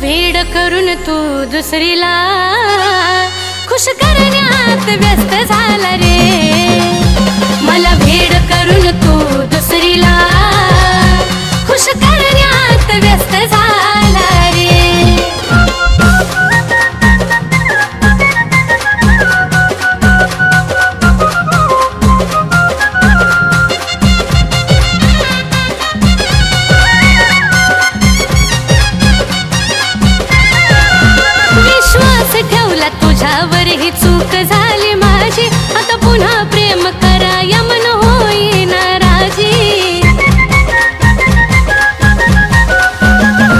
वेड करून तू दुसरीला खुश करण्यात व्यस्त झाला रे। मला वेड करून तू दुसरीला खुश करण्यात व्यस्त झाला रे। ठेवला तुझ्यावर ही चूक झाली माझी, आता पुन्हा प्रेम कराया मन होईना राजी।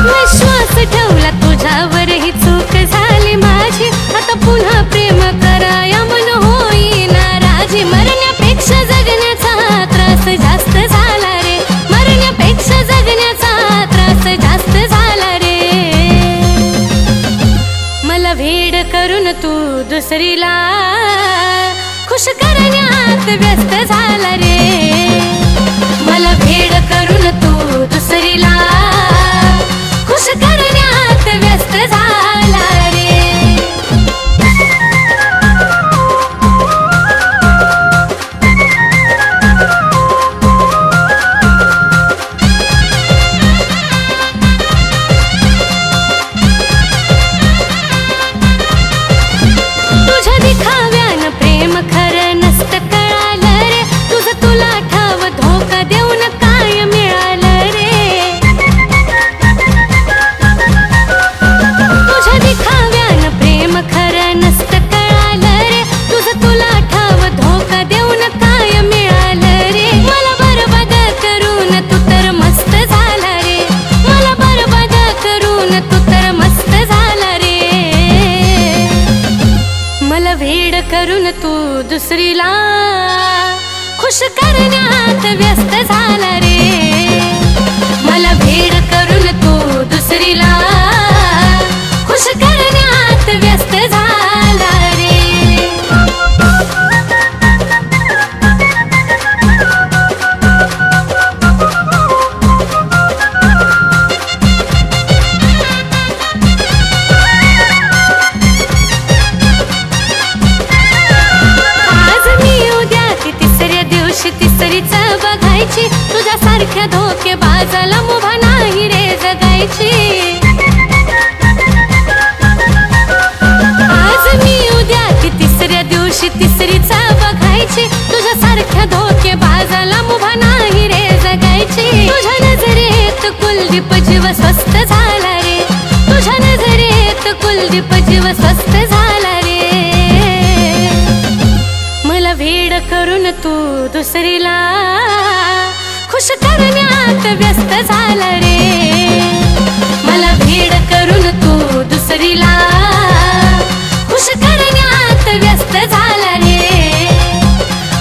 विश्वास ठेवला तुझ्यावर ही चूक झाली माझी, आता पुन्हा प्रेम कराया मन होईना राजी। मरण्यापेक्षा जगण्याचा त्रास जास्त झाला रे, मरण्यापेक्षा जगण्याचा त्रास जास्त झाला रे। मला वेड करून तू दुसरीला खुश करण्यात व्यस्त झाला रे। मला वेड करून तू दुसरीला खुश करण्यात व्यस्त झाला रे। करून तू दुसरीला खुश करण्यात व्यस्त झाला रे। मला वेड करून तू दुसरीला खुश करण्यात व्यस्त झाला रे। तुझ्यासारख्या धोकेबाजाला मुभा नाही रे जगायची। आज मी उद्या की तिसऱ्या दिवशी तिसरीचा बघायची, तुझ्यासारख्या धोकेबाजाला मुभा नाही रे जगायची। तुझ्या नजरेत कुलदीप जीव स्वस्थ झाला रे, तुझ्या नजरेत कुलदीप जीव स्वस्थ झाला रे। मला वेड करून तू दुसरीला खुश करण्यात व्यस्त झाला रे। मला वेड करून तू दुसरीला खुश करण्यात व्यस्त झाला रे।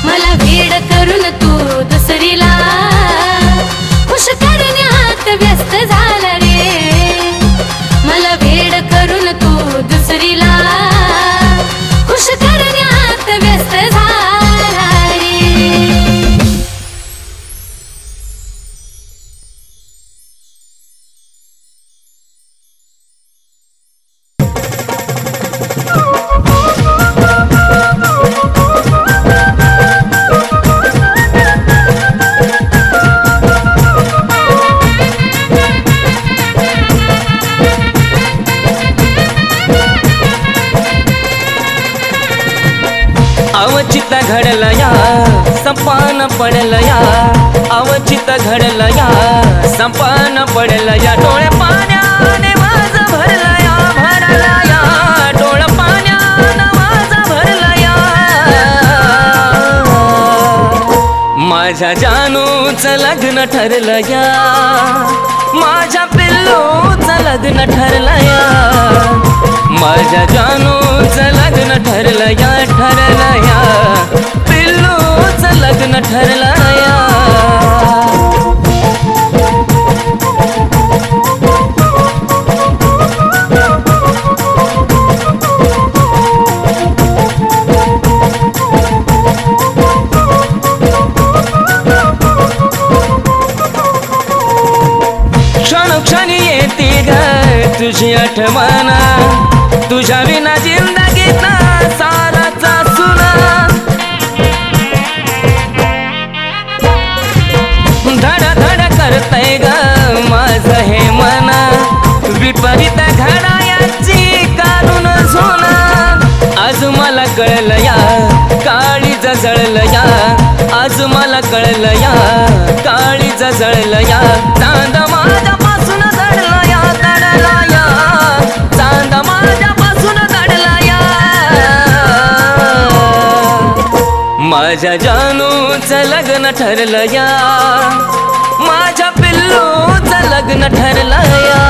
मला वेड करून तू दुसरीला खुश करण्यात व्यस्त झाला रे। मला वेड करून तू दुसरीला खुश करण्यात व्यस्त झाला रे। अवचित घडलं या संपान पडलं या, अवचित घडलं या संपान पडलं या। डोळे पाण्याने माझं भरलं या, भरलं या डोळे पाण्याने माझं भरलं या। माझ्या जानूचं लग्न ठरलं या, माझ्या पिल्लूचं लग्न ठरलं या। माझ्या जानूचं लग्न ठरलं या, ठरलं या पिल्लूचं लग्न ठरलं या। क्षण क्षणी येते ग तुझी आठवण तुझ्या विना जिंदगीत साराचा सुना धड धड करतय ग माझं हे मन विपरीत घडायाची काढून सोना आज मला कळलं या काळीज जळलं या आज मला कळलं या काळीज जळलं या चांद माझ्यापासून दडला या दडला या चांद माझ्यापासून दडला या माझ्या जानूचं लग्न ठरलं या माझ्या पिल्लूचं लग्न ठरलं या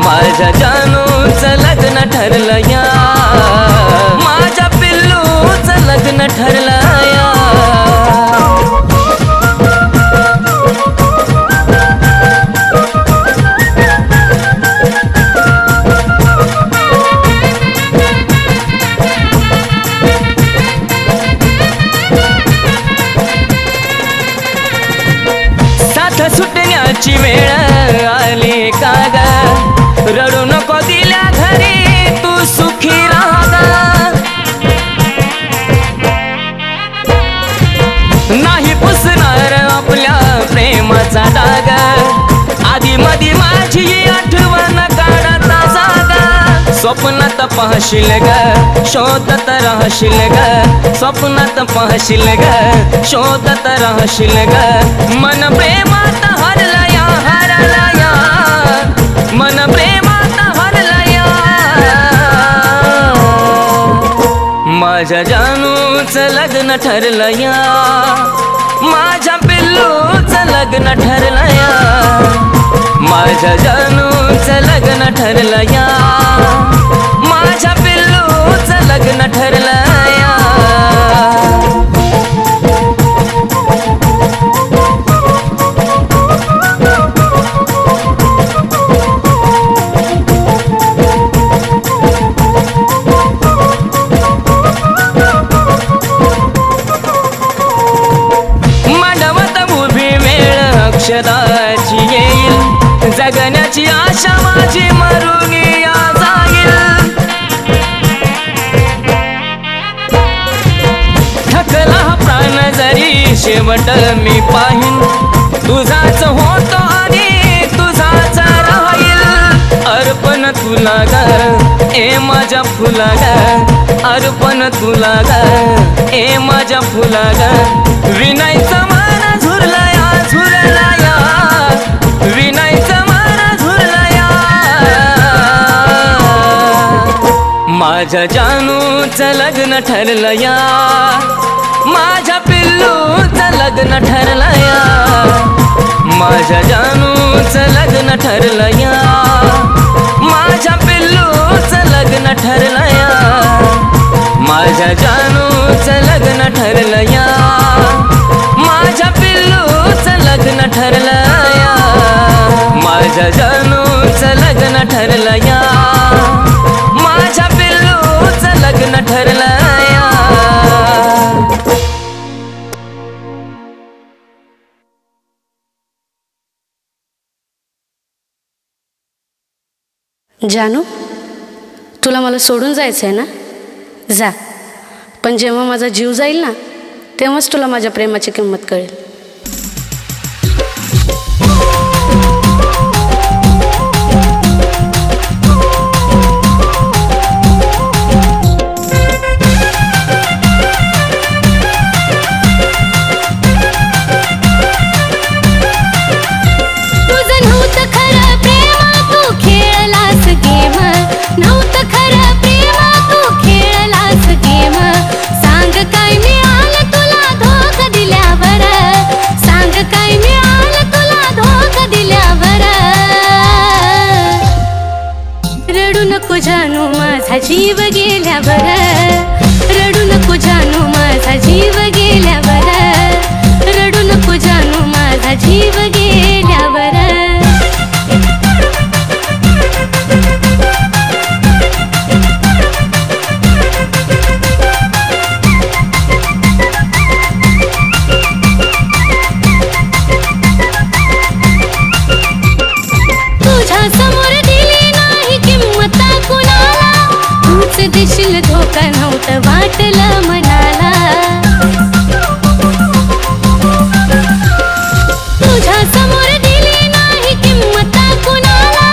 माझ्या जानूचं लग्न ठरलं या माझ्या पिल्लूचं लग्न ठरलं या सुटण्याची वेळ आली का ग रडू नको दिल्या घरी तू सुखी राहा नाही पुसणार आपल्या प्रेमाचा डाग आधी मधी माझी आठवण काढता जागा स्वप्नात पाहशील ग शोधत राहशील ग स्वप्नात पाहशील ग शोधत राहशील ग मन प्रेमात हरला या हरला या मन प्रेमात हरला या माझ्या जानूचं लग्न ठरलं या माझ्या पिल्लूचं लग्न ठरलं या माझ्या जानूचं लग्न ठरलं या माझ्या पिल्लूचं लग्न ठरलं या अक्षदाची येईल जगण्याची आशा माझी मरून या जाईल थकला प्राण जरी शेवट मी पाहीन तुझाच होतो आणि तुझाच राहील अर्पण तुला ग ए माझ्या फुला ग अर्पण तुला ग ए माझ्या फुला ग विनायचं मन झुरला या झुरला या विनायचं मन झुरला या माझ्या जानूचं लग्न ठरलं या माझ्या पिल्लूचं लग्न ठरलं या माझ्या जानूचं लग्न ठरलं या माझ्या पिल्लूचं लग्न ठरलं या माझ्या जानूचं लग्न ठरलं या माझ्या पिल्लूचं लग्न ठरलं या माझ्या जानूचं लग्न ठरलं या माझ्या पिल्लूचं लग्न ठरलं या जानू तुला मला सोडून जायचं आहे ना जा पण जेव्हा माझा जीव जाईल ना तेव्हाच तुला माझ्या प्रेमाची किंमत कळेल जानू माझा जीव गेल्यावर रडू नको जानू माझा जीव गेल्यावर रडू नको जानू माझा जीव गेल्यावर तुझ्या समोर दिली देशील धोका नव्हतं वाटलं मनाला. तुझ्या समोर दिली नाही किंमत कुणाला,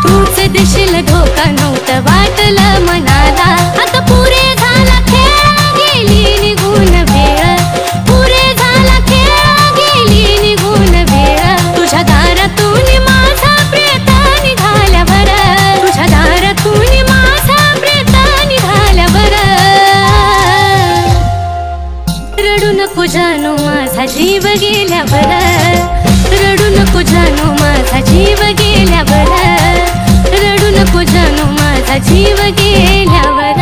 तूच देशील धोका नव्हतं वाटलं मनाला. आता पुरे झाला खेळ गेली निघून वेळ, पुरे झाला खेळ गेली निघून वेळ. तुझ्या दारातून माझा प्रेत निघाल्यावर, तुझ्या दारातून माझा प्रेत निघाल्यावर. रडू नको जानू माझा जीव गेल्यावर, रडू नको जानू माझा जीव गेल्यावर, रडू नको जानू माझा जीव गेल्यावर.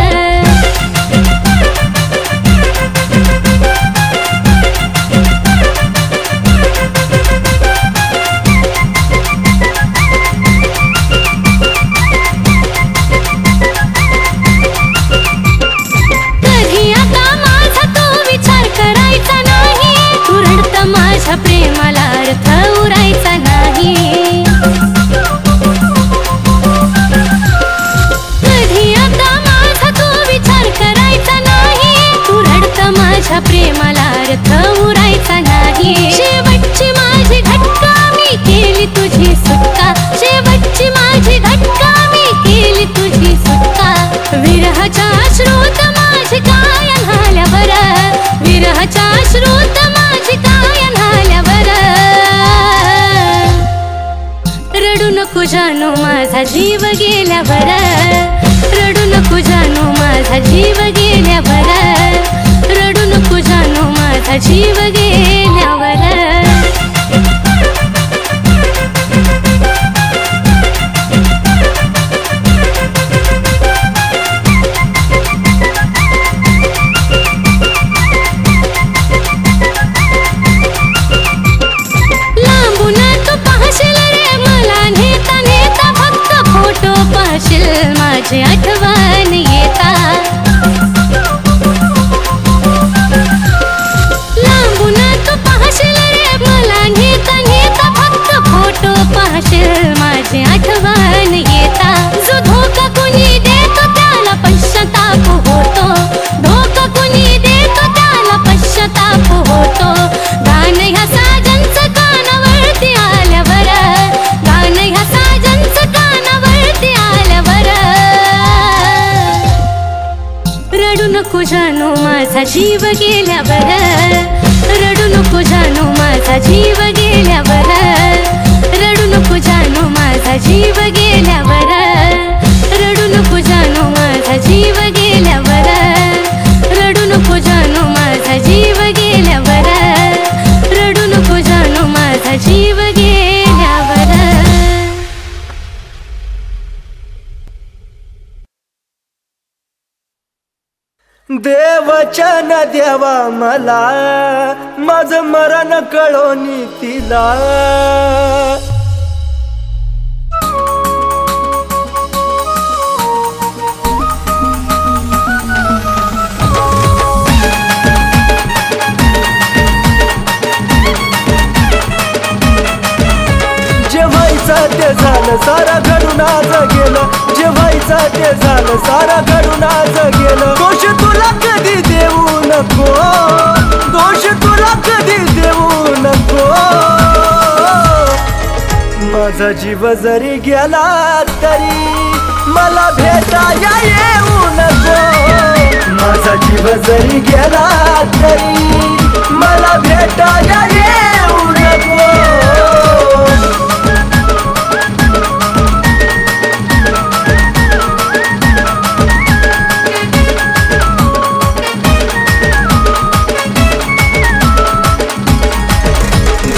कधी आता माझा तो विचार करायचा नाही, तू रडत माझ्या प्रेमाला अर्थ उरायचा नाही. कधी आता माझा तो विचार करायचा नाही, तू रडत माझ्या प्रेमाला अर्थ उरायचा नाही. शेवटची माझी घटका मी केली तुझी सुटका, शेवटची माझी घटका मी केली तुझी सुटका. विरहाच्या अश्रूत माझी काय न्हाल्यावर, विरहाच्या अश्रूत माझी काय न्हाल्यावर. रडू नको जानू माझा जीव गेल्यावर, रडू नको जानू माझा जीव गेल्यावर, रडू नको जानू माझा जीव गेल्यावर. लांबून तू पाहशील रे मला नेता नेता, फक्त फोटो पाहशील माझी आठवण येता. लांबून तू पाहशील रे मला नेता नेता, फक्त फोटो पाहशील माझी आठवण येता. जो धोका कुणी देतो त्याला पश्चाताप होतो, धोका कुणी देतो त्याला पश्चाताप होतो. गाणं ह्या साजनचं कानावरती आल्यावर, गाणं ह्या साजनचं कानावरती आल्यावर. रडू नको जानू माझा जीव गेल्यावर, रडू नको जानू माझा जीव गेल्यावर, रडू नको जानू माझा जीव गेल्यावर, रडू नको जानू माझा जीव गेल्यावर, रडू नको जानू माझा जीव गेल्यावर, रडू नको जानू माझा जीव गेल्यावर. देवचन देवा मला माझं मरण कळोनी तिला. जे व्हायचं ते झालं सारं घडून आज गेलं, जे व्हायचं ते झालं सारं घडून आज गेलं. दोष तुला कधी देऊ नको, दोष तुला कधी देऊ नको. माझा जीव जरी गेला तरी मला भेटाया येऊ नको, माझा जीव जरी गेला तरी मला भेटाया येऊ नको.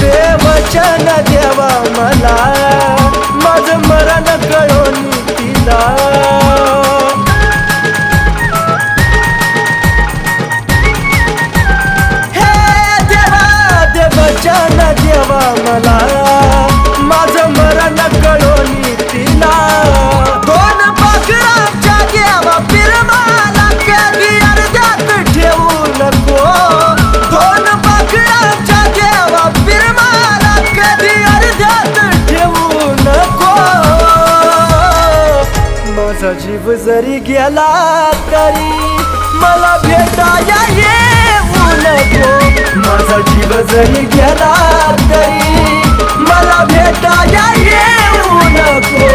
देवचन देवा मला माझं मरण कळोनी तिला. हे देवा देवचन माझा जीव जरी गेला तरी मला भेटाया येऊ नको. माझा जीव जरी गेला तरी मला भेटाया येऊ नको.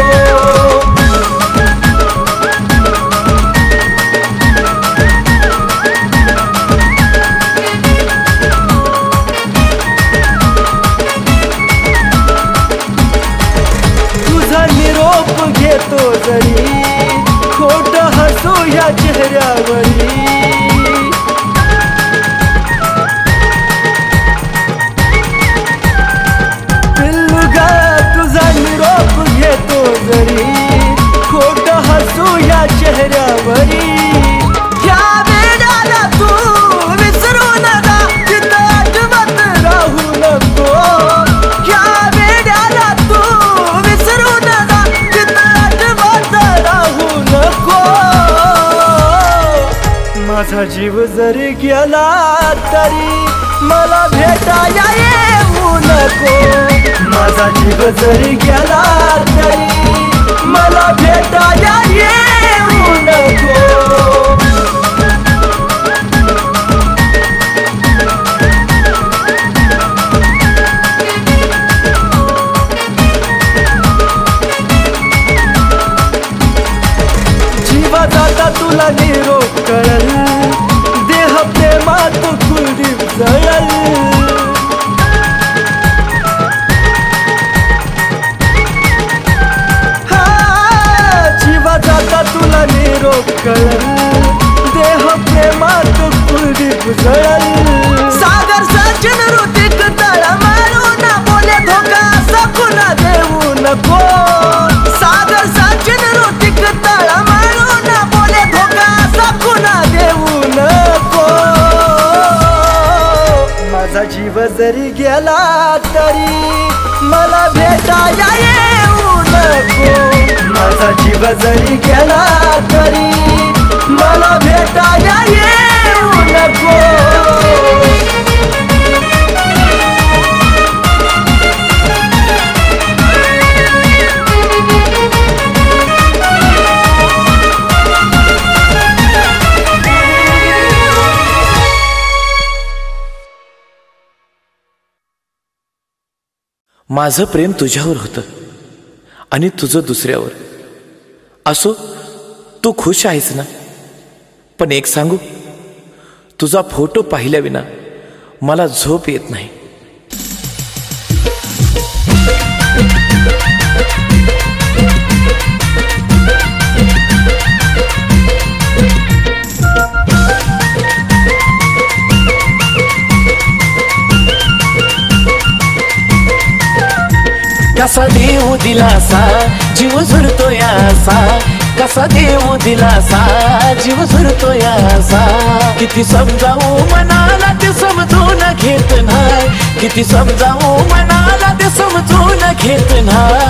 घेतो जरी खोट हसू या चेहऱ्यावरी. पिल्लुगा तुझा निरोप घेतो जरी खोट हसू या चेहऱ्यावरी. ह्या वेळाला तू विसरू नका तिथं आठवत राहू नको. ह्या वेळाला तू विसरू नका माझा जीव जरी गेला तरी मला भेटाया येऊ नको. माझा जीव जरी गेला तरी मला भेटाया येऊ नको. जीवा जाता तुला निरोप कळल देह प्रेमात कुलदीप जळल. जीवा जाता तुला निरोप कळल देह प्रेमात कुलदीप जळल. सागर सचिन ऋतिक तळ मारू ना बोले धोका असा पुन्हा देऊ नको. सागर सचिन ऋतिक तळ मारू ना बोले धोका असा पुन्हा देऊ नको. माझा जीव जरी गेला तरी मला भेटाया येऊ नको. माझा जीव जरी गेला तरी मला भेटाया येऊ नको. माझं प्रेम तुझ्यावर होतं आणि तुझं दुसऱ्यावर. असो तू खुश आहेस ना. पण एक सांगू, तुझा फोटो पाहिल्याविना मला झोप येत नाही. कसा देऊ दिलासा जीव झुरतोय असा. कसा देऊ दिलासा जीव झुरतोय असा. किती समजावू मनाला ते समजून घेत नाही. किती समजावू मनाला ते समजून घेत नाही.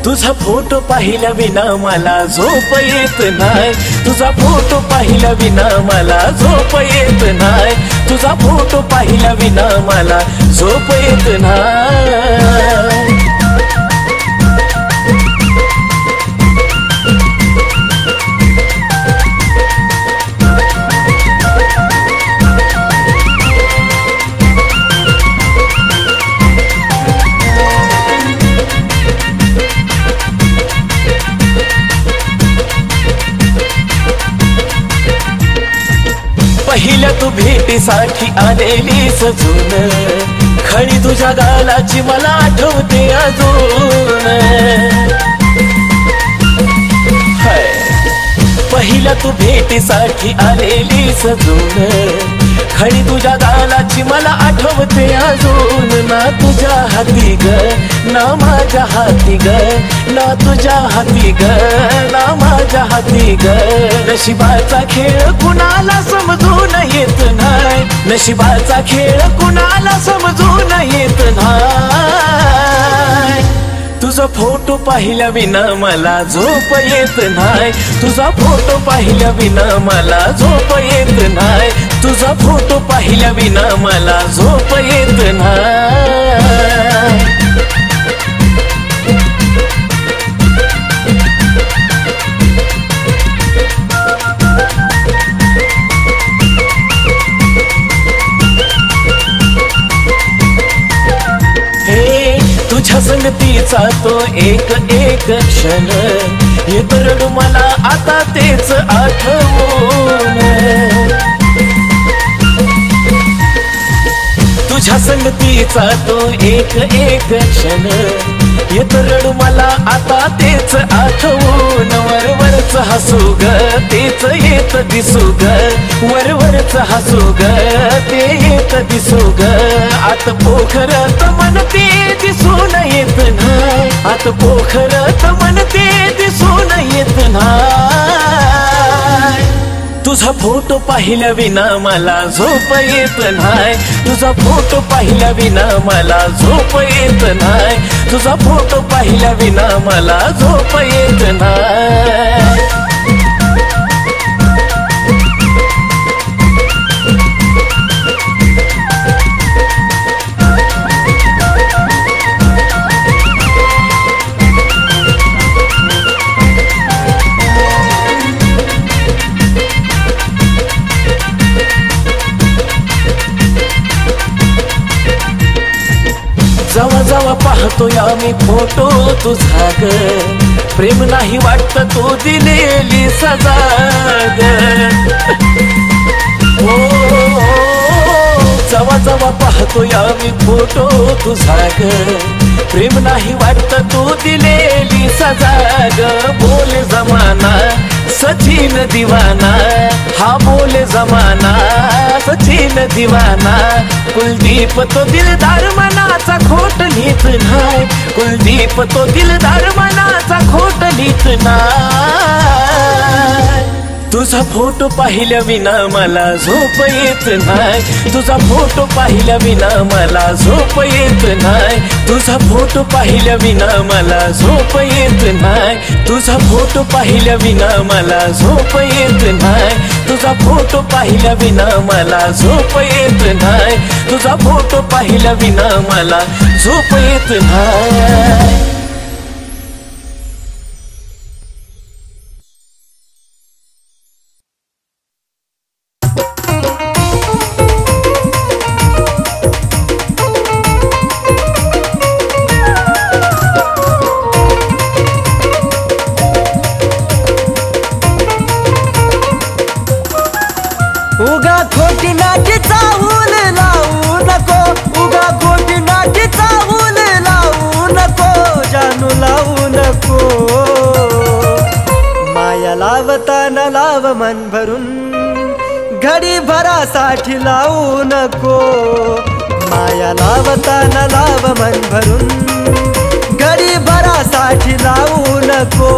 तुझा फोटो पाहिल्या विना मला झोप येत नाही. तुझा फोटो पाहिल्या विना मला झोप येत नाही. तुझा फोटो पाहिल्या विना मला झोप येत नाही. पहिल्या तू भेटीसाठी आलेली सजून खळी तुझ्या गालाची मला आठवते अजून. पहिल्या तू भेटीसाठी आलेली सजून खळी तुझ्या गालाची मला आठवते अजून. ना तुझ्या हाती ग ना माझ्या हाती ग. ना तुझ्या हाती ग ना माझ्या हाती ग. नशिबाचा खेळ कुणाला समजून येत नाही. नशिबाचा खेळ कुणाला समजून येत नाही. तुझा फोटो पाहिल्या विना मला झोप येत नाही. तुझा फोटो पाहिल्या विना मला झोप येत नाही. तुझा फोटो पाहिल्या विना मला झोप येत नाही. एक एक क्षण येतो रडू मला आता तेच आठवून तुझ्या संगतीचा तो एक एक क्षण येतो रडू मला आता तेच आठवून वरवरच हसू ग तेच येत दिसू ग वरवरच हसू ग ते येत दिसू ग आत पोखरत मन ते दिसून येत नाही आत पोखरत मन ते दिसून येत नाही तुझा फोटो पाहिल्या विना मला झोप येत नाही तुझा फोटो पाहिल्या विना मला झोप येत नाही तुझा फोटो पाहिल्या विना मला झोप येत नाही जवा जवा पाहतोय आम्ही फोटो तुझा ग प्रेम नाही वाटत तू दिलेली सजा ग जवा जवा पाहतोय आम्ही फोटो तुझा ग प्रेम नाही वाटत तू दिलेली सजा ग बोले जमाना सचिन दीवाना हा बोले जमाना सचिन दीवाना कुलदीप तो दिलदार मनाचा खोट लिहित नाही कुलदीप तो दिलदार मनाचा खोट लिहित नाही तुझा फोटो पाहिल्या विना मला झोप येत नाही तुझा फोटो पाहिल्या विना मला झोप येत नाही तुझा फोटो पाहिल्या विना मला झोप येत नाही तुझा फोटो पाहिल्या विना मला झोप येत नाही तुझा फोटो पाहिल्या विना मला झोप येत नाही तुझा फोटो पाहिल्या विना मला झोप येत नाही उगा खोटी नाटी चावून लावू नको उगा खोटी नाटी चावून लावू नको जानू लावू नको माया लावताना लाव मन भरून घडी भरासाठी लावू नको माया लावताना लाव मन भरून घडी भरासाठी लावू नको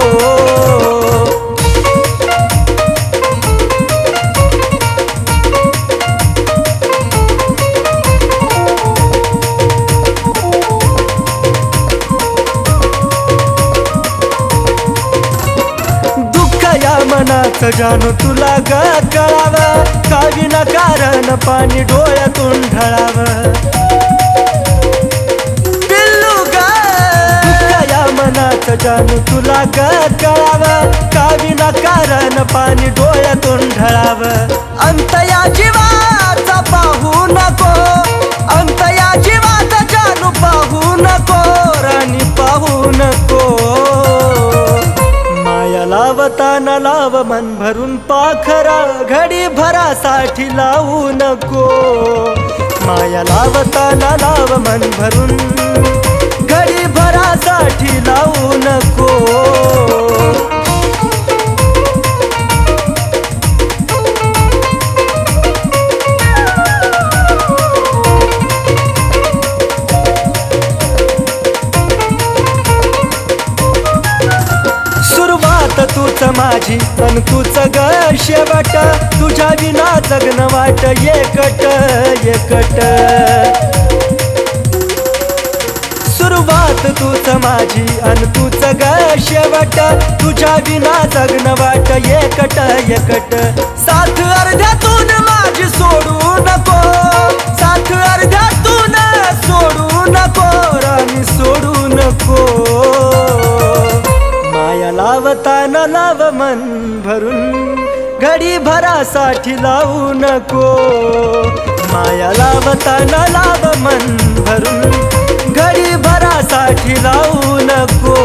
मनाचं जानू तुला ग कळावं का विनाकारण पाणी डोळ्यातून ढळावं पिल्लू ग या मनाचं जानू तुला ग कळावं का विनाकारण पाणी डोळ्यातून ढळावं अंत या जीवाचा पाहू नको अंत या जीवाचा जानू पाहू नको राणी पाहू नको माया लावताना लाव मन भरून पाखरा घडी भरासाठी लावू नको माया लावताना लाव मन भरून घडी भरासाठी लावू नको तूच माझी अन तूच ग शेवट तुझ्या विना जगन वाट एकट एकट सुरुवात तूच माझी अन तूच ग शेवट तुझ्या विना जगन वाट एकट एकट साथ अर्ध्यातून माझी सोडू नको साथ अर्ध्यातून सोडू नको राणी सोडू नको माया लावताना लाव मन भरून घडी भरासाठी लावू नको माया लावताना लाव मन भरून घडी भरासाठी लावू नको.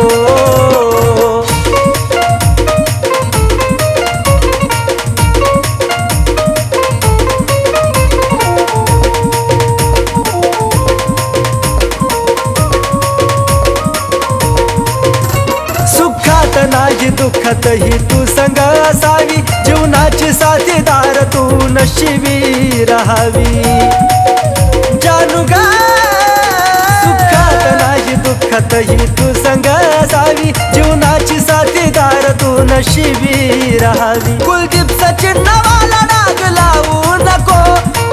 सुखात नाही दुःखातही तू संग असावी, जीवनाची साथीदार तू नशिबी राहावी. जानू गा सुखात नाही दुःखातही तू संग असावी, जीवनाची साथीदार तू नशिबी राहावी. कुलदीप सचिन नावाला डाग लावू नको,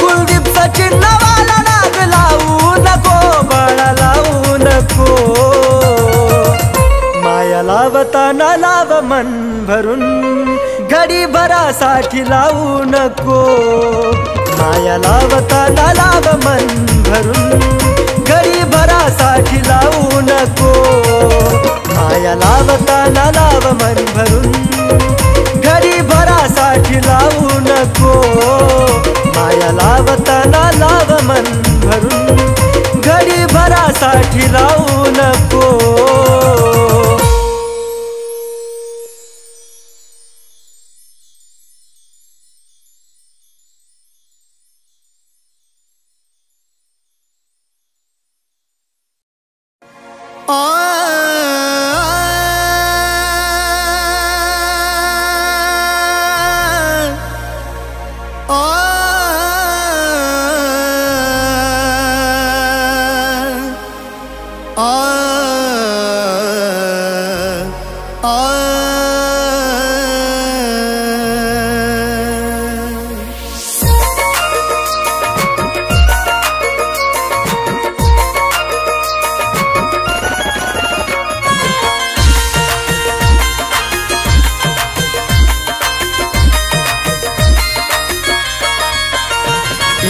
कुलदीप सचिन नावाला डाग लावू नको, बाळा लावू नको. माया लावताना लाव मन भरून, घडी भरासाठी लावू नको. माया लावताना लाव मन भरून, घडी भरासाठी लावू नको. माया लावताना लाव मन भरून, घडी भरासाठी लावू नको. माया लावताना लाव मन भरून, घडी भरासाठी लावू नको.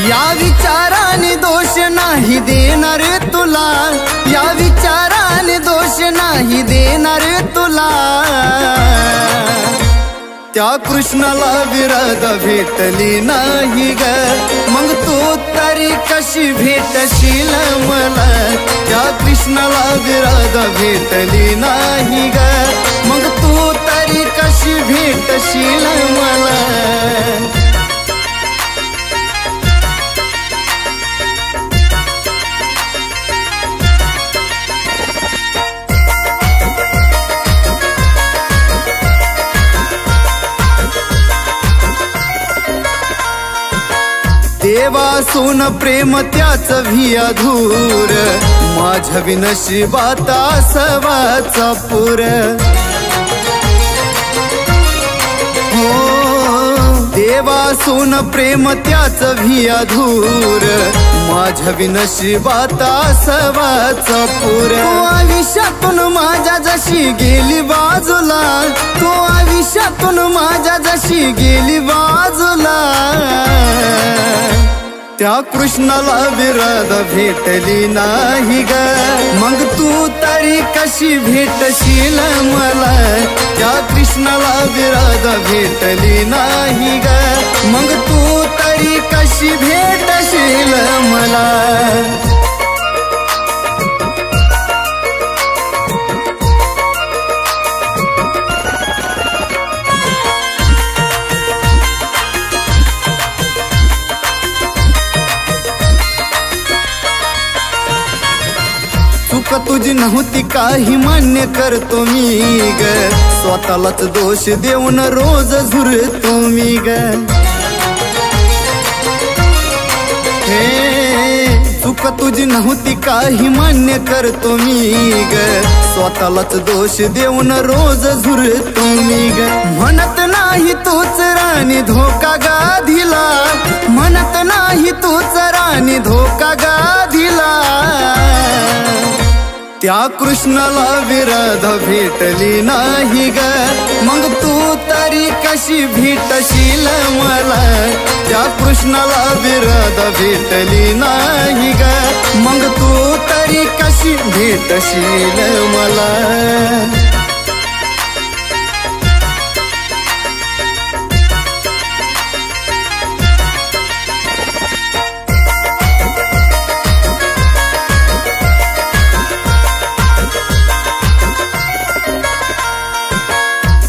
या विचाराने दोष नाही देणार तुला, या विचाराने दोष नाही देणार तुला. त्या कृष्णाला विरध भेटली नाही ग, मग तू तरी कशी भेटशील मला. त्या कृष्णाला विरध भेटली नाही ग, मग तू तरी कशी भेटशील मला. देवासून प्रेम त्याच भी अधूर, माझ्या विनशिबात असावाचा पूर. हो देवासून प्रेम त्याच भी अधूर, माझ्या विनशिबात असावाचा पूर. तो आयुष्यातून माझ्या जशी गेली बाजूला, तो आयुष्यातून माझ्या जशी गेली बाजूला. त्या कृष्णाला विरध भेटली नाही ग, मग तू तरी कशी भेटशील मला. त्या कृष्णाला विरध भेटली नाही ग, मग तू तरी कशी भेटशील मला. चूक तुझी नव्हती काही मान्य करतो मी ग, स्वतःलाच दोष देऊन रोज झुरतो मी ग. चूक तुझी नव्हती काही मान्य करतो मी ग, स्वतःलाच दोष देऊन रोज झुरतो मी ग. म्हणत नाही तूच राणी धोका गाधीला, म्हणत नाही तूच राणी धोका गाधीला. त्या कृष्णाला विरध भेटली नाही ग, मग तू तरी कशी भेटशील मला. त्या कृष्णाला विरध भेटली नाही ग, मग तू तरी कशी भेटशील मला.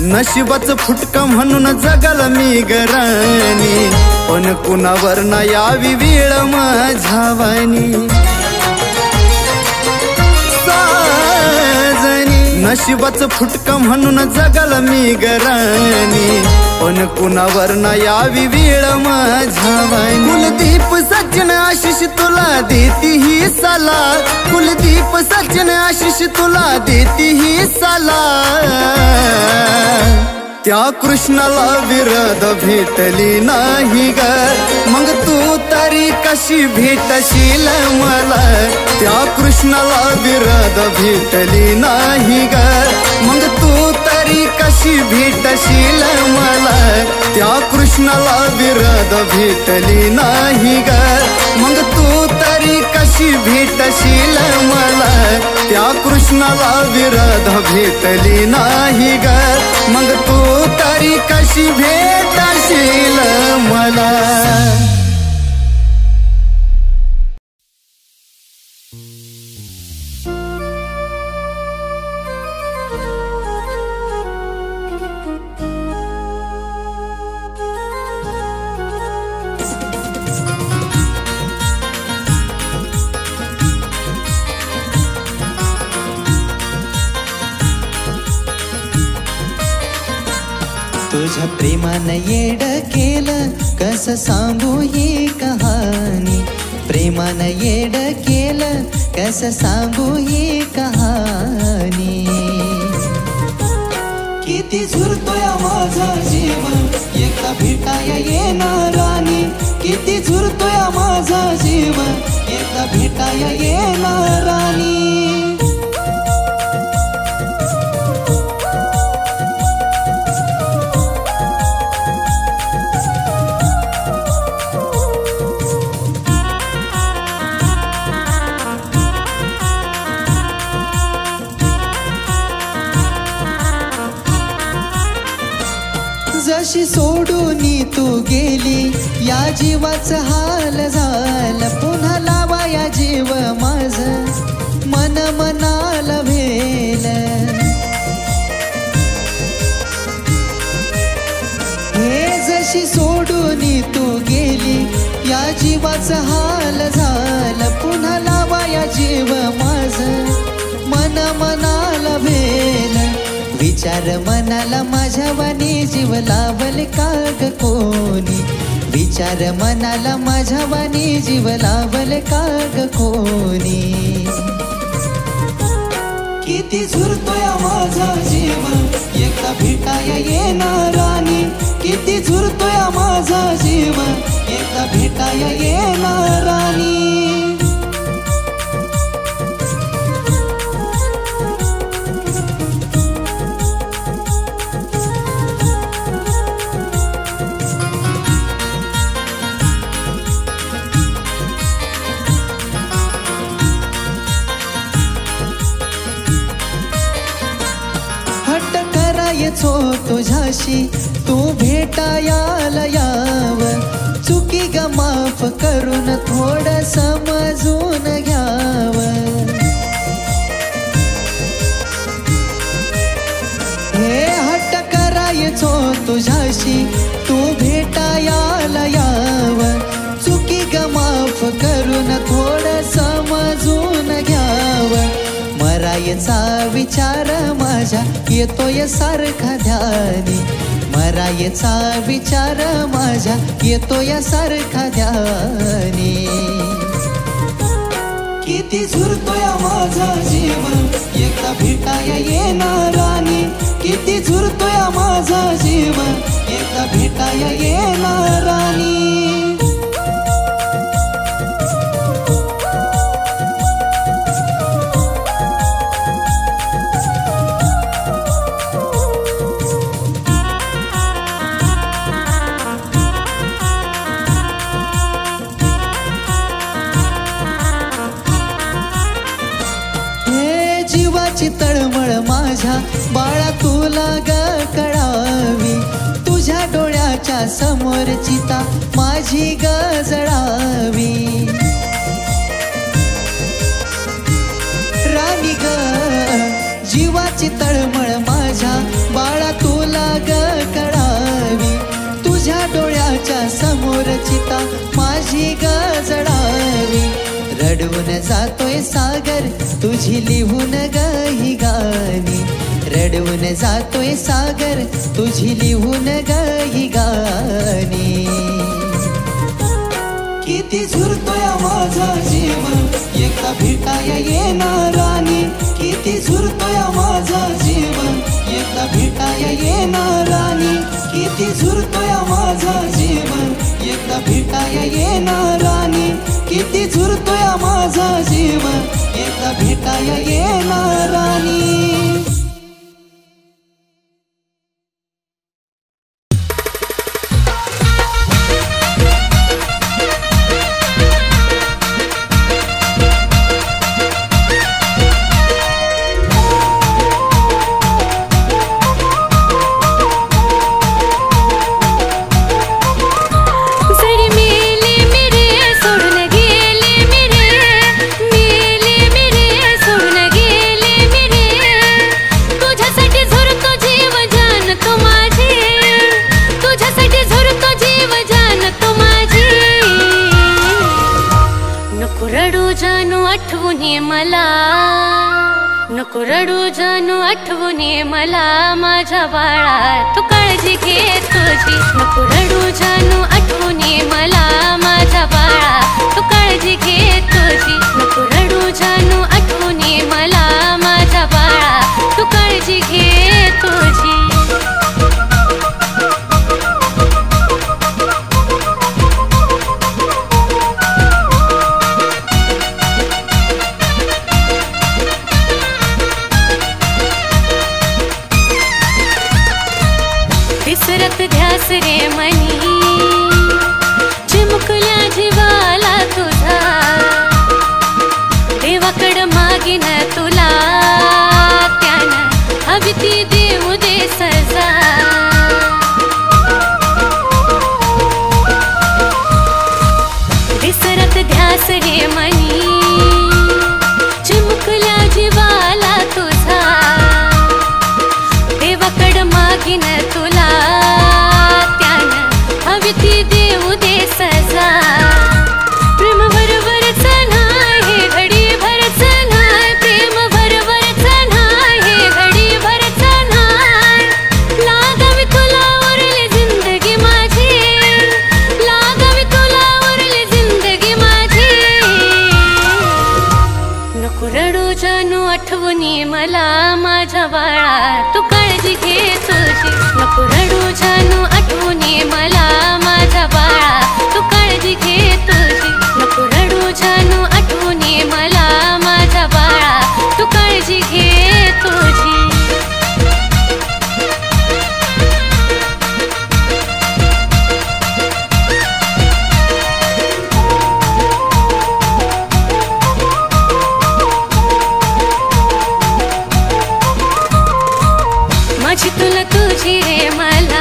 नशिबाचं फुटका म्हणून जगल मी गराणी, पण कुणावर ना यावी वेळ माझ्या वाणी. नशिबाचं फुटका म्हणून जगल मी गराणी, पण कुणावर ना यावी वेळ माझ्या वाणी. कुलदीप सज्जन आशिष तुला देती ही सला, कुलदीप सज्जन आशिष तुला देती ही सला. त्या कृष्णाला विरोध भेटली नाही ग, मग तू तरी कशी भेटशील मला. त्या कृष्णाला विरोध भेटली नाही ग, मग तू तरी कशी भेटशील मला. त्या कृष्णाला विरोध भेटली नाही ग, मग तू तरी कशी भेटशील मला. त्या कृष्णाला विरोध भेटली नाही ग, मग तू तरी कशी भेटशील मला. तुझ्या प्रेमानं येड केलं कसं सांगू ही कहाणी. प्रेमानं येड केलं कसं सांगू ही कहाणी. किती झुरतोय माझा जीव एकदा भेटाया येणार राणी. किती झुरतोय माझा जीव एकदा भेटाया येणार राणी. जशी सोडून तू गेली या जीवाचं हाल झालं. पुन्हा लावा या जीव माझ मन मनाला भेल. हे जशी सोडून तू गेली या जीवाचं हाल झालं. पुन्हा लावा या जीव माझ मन मनाला भेल. विचार मनाला माझ्या वाणी जीव लावल का ग कोणी. विचार मनाला माझ्या वाणी जीव लावल का ग कोणी. किती झुरतोय माझा जीव एकदा भेटाया येणार राणी. किती झुरतोय माझा जीव एकदा भेटाया येणार राणी. तुझ्याशी तू भेटायाला याव. चुकी ग माफ करून थोडं समजून घ्याव. हे हट्ट करायचो तुझ्याशी तू भेटायाला याव. चुकी ग माफ करून थोडं समजून घ्याव. मरायचा विचार माझ्या येतोय सारखा ध्यानी. मरायचा विचार माझ्या येतोय सारखा ध्यानी. किती झुरतोय माझा जीव एकदा भेटाया येणार राणी. किती झुरतोय माझा जीव एकदा भेटाया येणार राणी. तळमळ माझ्या बाळा तुला ग कळावी. तुझ्या डोळ्याच्या समोर चिता माझी ग जळावी. राणी ग जीवाची तळमळ माझ्या बाळा तुला रडवून जातोय सागर तुझी लिहून गही गाणी रडवून जातोय सागर तुझी लिहून गही गाणी किती झुरतोय माझा जीव एकदा भेटाया येणार राणी किती झुरतोय माझा जीव एकदा भेटाया येणार राणी किती झुरतोय माझा जीव एकदा भेटाया येणार राणी किती झुरतोय माझा जीव एकदा भेटाया येणार राणी नको रडू जानू आठवून ये मला माझ्या बाळा तू काळजी घे तुझी नको रडू जानू आठवून ये मला माझ्या बाळा तू काळजी घे तुझी नको रडू जानू आठवून ये मला माझ्या बाळा तू काळजी घे तुझी विसरत ध्यास रे मनी चिमुकल्या जीवाला तुझा देवाकड मागिन तुला त्यानं हवी ती देऊ दे सजा विसरत ध्यास रे मनी चिमुकल्या जीवाला तुझा देवाकड मागिन तुला त्यानं हवी ती देऊ दे सजा प्रेम बरोबरच नाही घडी भरच नाही प्रेम बरोबरच नाही घडी भरच नाही लागावी तुला उरली जिंदगी माझी लागावी तुला उरली जिंदगी माझी नको रडू जानू आठवून ये मला माझ्या बाळा तू काळजी घे तुझी नको रडू जानू आठवून ये मला माझ्या बाळा तू काळजी घे तुझी नको रडू जानू आठवून ये मला माझ्या बाळा तू काळजी घे तुझी माझी तुला तुझी रे मला